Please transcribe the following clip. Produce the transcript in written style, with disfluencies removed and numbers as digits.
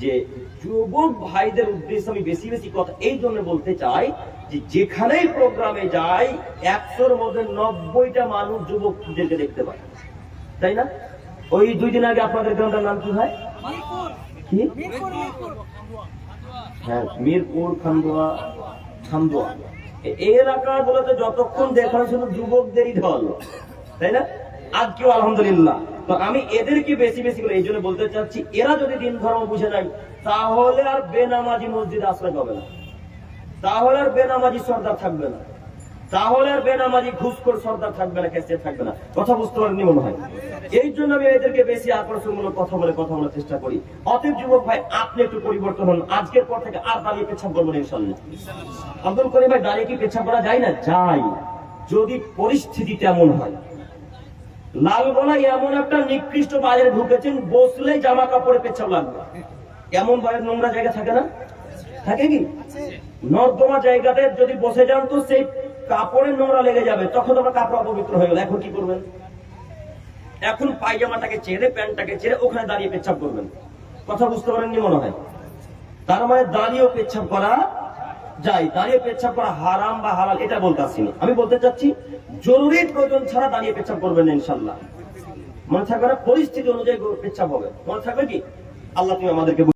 যে যুবক ভাইদের উদ্দেশ্যে আমি বেশি বেশি কথা এই জন্য বলতে চাই যে যেখানেই প্রোগ্রামে যাই 100-র মধ্যে 90টা মানুষ যুবকদেরকে দেখতে পায়, তাই না? ওই 2 দিন আগে আপনাদের গ্রামটার নাম কি হয়? কি? হ্যাঁ, মিরপুর, খান্দোয়া। এই এলাকার বলতে যতক্ষণ দেখানো শুধু যুবকদেরই ঢল, তাই না? আজকেও আলহামদুলিল্লাহ। তো আমি এদেরকে বেশি বেশি করে এই জন্য বলতে চাচ্ছি, এরা যদি দিন ধর্ম বুঝে নেয় তাহলে আর বেনামাজি মসজিদে আশ্রয় পাবে না, তাহলে আর বেনামাজি সর্দার থাকবে না, তাহলে আর বেনামাজি ঘুষখোর সর্দার থাকবে না, কেসে থাকবে না। কথা বুঝতে পারেননি মনে হয়? এই জন্য আমি এদেরকে বেশি আকর্ষণমূলক কথা বলার চেষ্টা করি। অতএব যুবক ভাই, আপনি একটু পরিবর্তন হন। আজকের পর থেকে আর দাঁড়িয়ে পেছাব করবেন ইনশাল্লাহ। আব্দুল করিম ভাই, দাঁড়িয়ে কি পেছাব করা যায় না? যায়, যদি পরিস্থিতি তেমন হয়। লালগোলায় এমন একটা নিকৃষ্ট বাজারে ঢুকেছেন, বসলেই জামা কাপড়ে পেছাব লাগবে। এমন বাজার নোংরা জায়গা থাকে না? থাকে কি? নর্দমা জায়গাতে যদি বসে যান তো সেই কাপড়ের নোংরা লেগে যাবে, তখন আপনার কাপড় অপবিত্র হয়ে গেল। এখন কি করবেন? এখন পায়জামাটাকে ছেড়ে, প্যান্টটাকে ছেড়ে ওখানে দাঁড়িয়ে পেচ্ছাপ করবেন। কথা বুঝতে পারেননি মনে হয়? তার মানে দাঁড়িয়েও পেচ্ছাপ করা যায়। দাঁড়িয়ে পেচ্ছাপ করা হারাম বা হালাল এটা বলতে আসছি না। আমি বলতে চাচ্ছি জরুরি প্রয়োজন ছাড়া দাঁড়িয়ে পেচ্ছাপ করবেন না ইনশাল্লাহ। মনে থাকবে না? পরিস্থিতি অনুযায়ী পেচ্ছাপ হবে। মনে থাকবে কি? আল্লাহ তুমি আমাদেরকে